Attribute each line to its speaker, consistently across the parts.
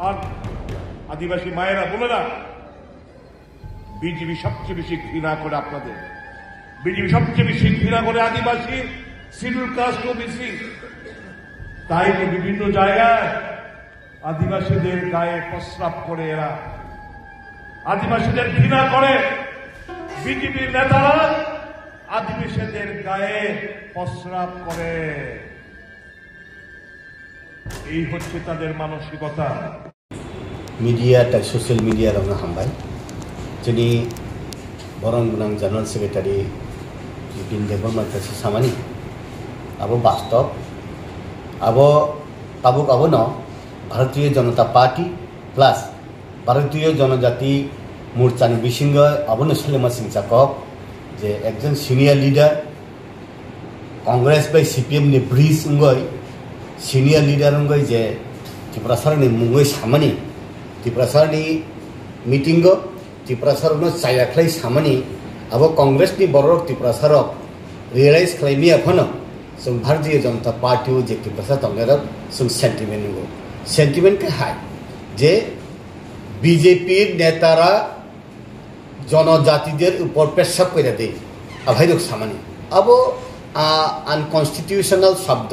Speaker 1: আর আদিবাসী মায়েরা বলে না, বিজেপি সবচেয়ে বেশি ঘৃণা করে আপনাদের, বিজেপি সবচেয়ে বেশি ঘৃণা করে আদিবাসী, শিডিউল কাস্ট, ওবিসি। তাই বিভিন্ন জায়গায় আদিবাসীদের গায়ে প্রস্রাব করে এরা, আদিবাসীদের ঘৃণা করে বিজেপির নেতারা আদিবাসীদের গায়ে প্রস্রাব করে। এই হচ্ছে তাদের মানসিকতা।
Speaker 2: মিডিয়া তাই সোশ্যাল মিডিয়ার আমরা হামবাই যদি বরং গুনাং জেনারেল সেক্রেটারি বিপিন দেববর্মা কাছে সামানি আবো বাস্তব আবো তাবুক আবো ন ভারতীয় জনতা পার্টি প্লাস ভারতীয় জনজাতি মোর্চানি বিসিঙ্গ আবনো সোলেমা সিং জাকব যে একজন সিনিয়র লিডার কংগ্রেস বাই সিপিএম नि ব্রিজ উঙ্গই সিনিয়র লিডার উঙ্গই যে ত্রিপুরা সরকারनि মুঙ্গই সামানি ত্রিপুরা সরকাरनि মিটিंग ত্রিপুরা সরকারनो চায়াख्लाय सामानि अब कांग्रेसनि बरक त्रिपुरा सरक रियलाइज खालायमिया फनो जों भारतीय जनता पार्टी जे त्रिपुरा सरकार जों सेंटिमेंट नंगौ सेंटिमेंट के हाय जे बीजेपी नेतारा जनजातिদের উপর পেশাব করে দেয় আভাইরক সামানি अब আনকনস্টিটিউশনাল শব্দ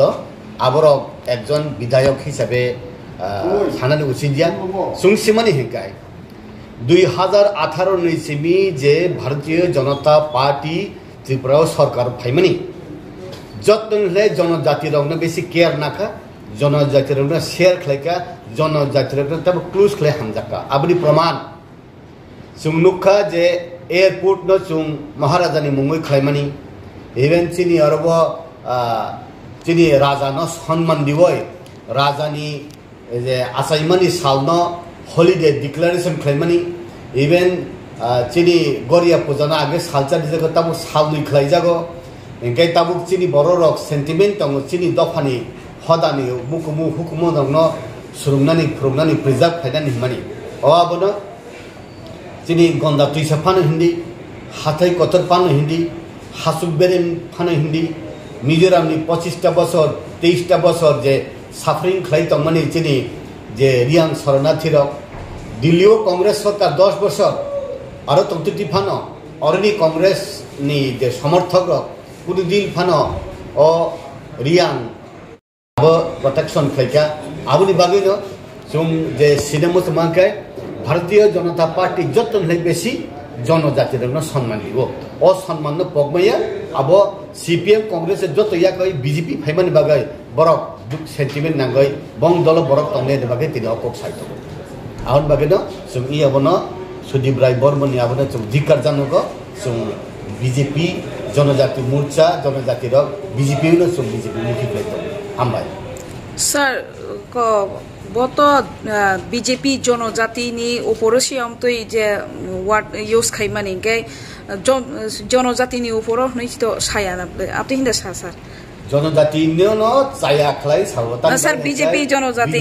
Speaker 2: আবর একজন বিধায়ক হিসেবে সানানি উচিত দিয়া সুংসিমানি হেকায় 2018 নিসিমি যে ভারতীয় জনতা পার্টি ত্রিপুরা সরকার ফাইমানি যতনলে জনজাতি রংনা বেশি কেয়ার নাকা জনজাতি রংনা শেয়ার খাইকা জনজাতি রংনা তব ক্লোজ খাই হামজাকা আবনি প্রমাণ সুংনুখা যে এয়ারপোর্ট ন সুং মহারাজানি মুঙ্গই খাইমানি ইভেন চিনি আরব চিনি রাজা ন সম্মান দিবই রাজানি যে আসাইমানি সালনো हॉलिडे डिक्लेरेशन खालामनानै इवेन चिनि गरिया पुजाना आगे सालचा दिजागो ताबु सालनै खालायजागो एंखाय ताबु चिनि बर' रक सेंटिमेंट दङ चिनि दफानि हदानि मुकुमु हुकुमु दङ सुरुंनानै फुरुंनानै प्रिजार्भ खालायनानै मानि अआबनो चिनि गंदा तुइसा फानो हिन्दी हाथाय कतर फानो हिन्दी हासुक बेरेन फानो हिन्दी मिजोरामनि 25टा बছর 23टा बছর जे साफरिं खालाय दंमानि चिनि যে রিয়াং শরণার্থী দিল্লিও কংগ্রেস সরকার 10 বছর আরো তন্ত্রটি ফানো অরনি কংগ্রেস নি যে সমর্থক পুরুদিন ফানো ও রিয়াং প্রোটেকশন খাইকা আবুনি বাগিনো जों যে সিনেমা তোমাকে ভারতীয় জনতা পার্টি যতন হই বেশি জনজাতির সম্মান দিব ও সম্মান পগমাইয়া আব সিপিএম কংগ্রেস যত ইয়াকই বিজেপি ফাইমানি বাগাই বরক দুক সেন্টিমেন্ট নাঙ্গই বং দল বরক তংলে বাগে তিনি অকক সাইতো আউন বাগেনো जों ই আবনো সুদীপ রায় বর্মনি আবনো जों ধিকার জানগো जों বিজেপি জনজাতি মোর্চা জনজাতির বিজেপি নো जों বিজেপি মুখি প্লেতো হামবাই
Speaker 3: স্যার বত বিজেপি জনজাতিনি উপরসিয়াম তৈ যে ওয়ার্ড ইউজ খাইমানি গায় জনজাতিনি উপর নইতো সায়া আপনি হিন্দা স্যার
Speaker 2: জনজাতি ন চায়া খাই সাবতা
Speaker 3: স্যার বিজেপি জনজাতি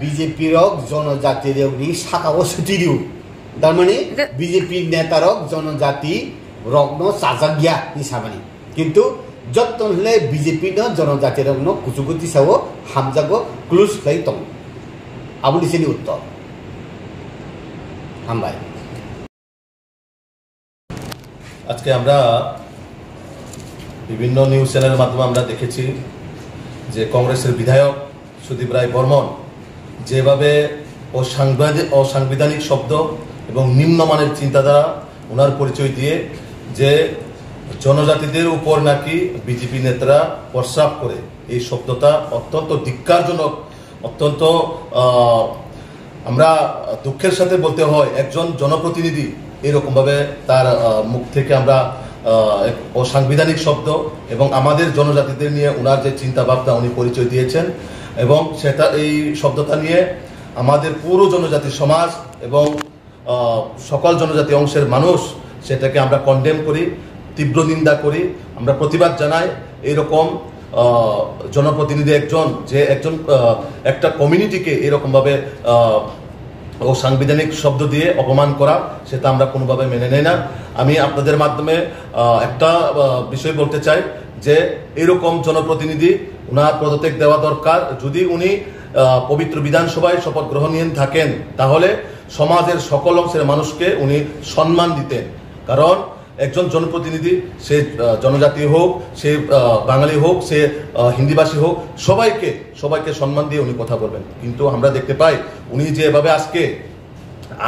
Speaker 2: বিজেপি রক জনজাতি রেউনি শাখাও সুতিরিউ তার মানে বিজেপি নেতারক জনজাতি রগ্ন সাজাগিয়া হিসাবানি কিন্তু যতন হলে বিজেপি ন জনজাতি রগ্ন কুচুকুতি সাও হামজাগো ক্লুজ খাই তং আবুনি সেনি উত্তর হামবাই
Speaker 4: আজকে আমরা বিভিন্ন নিউজ চ্যানেলের মাধ্যমে আমরা দেখেছি যে কংগ্রেসের বিধায়ক সুদীপ রায় বর্মন যেভাবে অসাংবিধানিক শব্দ এবং নিম্নমানের চিন্তাধারা ওনার পরিচয় দিয়ে যে জনজাতিদের উপর নাকি বিজেপি নেতারা প্রস্রাব করে এই শব্দটা অত্যন্ত ধিক্কারজনক অত্যন্ত আমরা দুঃখের সাথে বলতে হয় একজন জনপ্রতিনিধি এরকমভাবে তার মুখ থেকে আমরা অসাংবিধানিক শব্দ এবং আমাদের জনজাতিদের নিয়ে ওনার যে চিন্তা ভাবনা উনি পরিচয় দিয়েছেন এবং সেটা এই শব্দটা নিয়ে আমাদের পুরো জনজাতি সমাজ এবং সকল জনজাতি অংশের মানুষ সেটাকে আমরা কন্ডেম করি তীব্র নিন্দা করি আমরা প্রতিবাদ জানাই এরকম জনপ্রতিনিধি একজন যে একজন একটা কমিউনিটিকে এরকমভাবে অসাংবিধানিক শব্দ দিয়ে অপমান করা সেটা আমরা কোনোভাবে মেনে নেই না আমি আপনাদের মাধ্যমে একটা বিষয় বলতে চাই যে এরকম জনপ্রতিনিধি ওনার পদত্যাগ দেওয়া দরকার যদি উনি পবিত্র বিধানসভায় শপথ গ্রহণ নিয়ে থাকেন, তাহলে সমাজের সকল অংশের মানুষকে উনি সম্মান দিতেন। কারণ একজন জনপ্রতিনিধি, সে জনজাতি হোক, সে বাঙালি হোক, সে হিন্দিভাষী হোক, সবাইকে সম্মান দিয়ে উনি কথা বলবেন। কিন্তু আমরা দেখতে পাই উনি যে এভাবে আজকে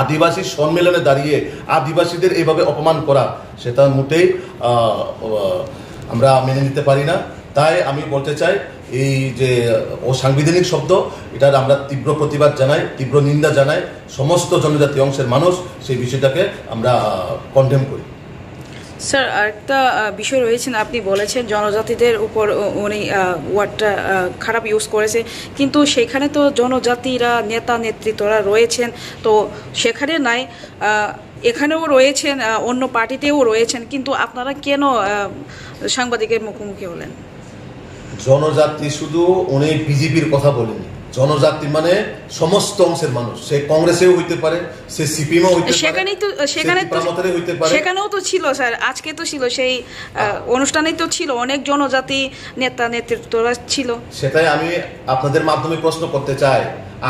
Speaker 4: আদিবাসী সম্মেলনে দাঁড়িয়ে আদিবাসীদের এইভাবে অপমান করা, সেটা মোটেই আমরা মেনে নিতে পারি না। তাই আমি বলতে চাই, এই যে অসাংবিধানিক শব্দ, এটার আমরা তীব্র প্রতিবাদ জানাই, তীব্র নিন্দা জানাই। সমস্ত জনজাতি অংশের মানুষ সেই বিষয়টাকে আমরা কন্ডেম করি।
Speaker 3: স্যার, আরেকটা বিষয় রয়েছে, আপনি বলেছেন জনজাতিদের উপর উনি ওয়ার্ডটা খারাপ ইউজ করেছে, কিন্তু সেখানে তো জনজাতিরা নেতা নেতৃত্বরা রয়েছেন, তো সেখানে নাই, এখানেও রয়েছেন, অন্য পার্টিতেও রয়েছেন, কিন্তু আপনারা কেন সাংবাদিকের মুখোমুখি হলেন?
Speaker 4: জনজাতি শুধু উনি বিজেপির কথা বলেনি, জনজাতি মানে সমস্ত অংশের মানুষ। সে কংগ্রেসেও হইতে পারে, সে সিপিএমও হইতে পারে,
Speaker 3: সেখানেও তো ছিল স্যার, আজকে তো ছিল, সেই অনুষ্ঠানেই তো ছিল, অনেক জনজাতি নেতা নেতৃত্বরা ছিল।
Speaker 4: সেটাই আমি আপনাদের মাধ্যমে প্রশ্ন করতে চাই,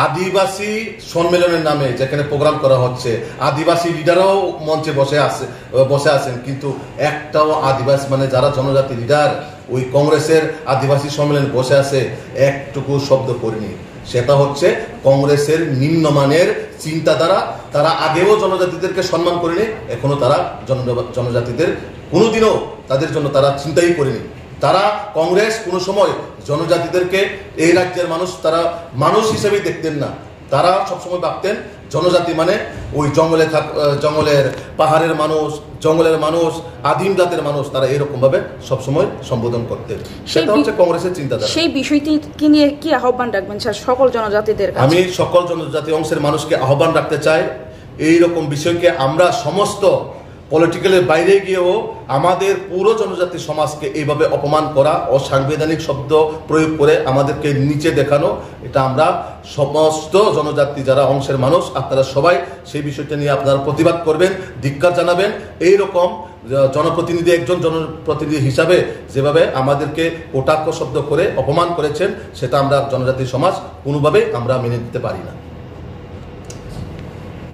Speaker 4: আদিবাসী সম্মেলনের নামে যেখানে প্রোগ্রাম করা হচ্ছে, আদিবাসী লিডারও মঞ্চে বসে আছেন, কিন্তু একটাও আদিবাসী মানে যারা জনজাতি লিডার ওই কংগ্রেসের আদিবাসী সম্মেলনে বসে আছে একটুকু শব্দ করেনি। সেটা হচ্ছে কংগ্রেসের নিম্নমানের চিন্তাধারা। তারা আগেও জনজাতিদেরকে সম্মান করেনি, এখনো তারা জনজাতিদের কোনোদিনও তাদের জন্য তারা চিন্তাই করেনি। তারা কংগ্রেস কোনো সময় জনজাতিদেরকে এই রাজ্যের মানুষ তারা মানুষ হিসেবেই দেখতেন না। তারা সবসময় ভাবতেন জনজাতি মানে ওই জঙ্গলের পাহাড়ের মানুষ, জঙ্গলের মানুষ, আদিম জাতের মানুষ, তারা এরকম ভাবে সবসময় সম্বোধন করতেন। সেটা হচ্ছে কংগ্রেসের চিন্তাধারা।
Speaker 3: সেই বিষয়টি নিয়ে কি আহ্বান রাখবেন স্যার সকল জনজাতিদের কাছে?
Speaker 4: আমি সকল জনজাতি অংশের মানুষকে আহ্বান রাখতে চাই, এইরকম বিষয়কে আমরা সমস্ত পলিটিক্যালের বাইরে গিয়েও আমাদের পুরো জনজাতি সমাজকে এইভাবে অপমান করা, অসাংবিধানিক শব্দ প্রয়োগ করে আমাদেরকে নিচে দেখানো, এটা আমরা সমস্ত জনজাতি যারা অংশের মানুষ, আপনারা সবাই সেই বিষয়টা নিয়ে আপনারা প্রতিবাদ করবেন, ধিক্কার জানাবেন। এইরকম জনপ্রতিনিধি, একজন জনপ্রতিনিধি হিসাবে যেভাবে আমাদেরকে কটাক্ষ শব্দ করে অপমান করেছেন, সেটা আমরা জনজাতি সমাজ কোনোভাবেই আমরা মেনে নিতে পারি না।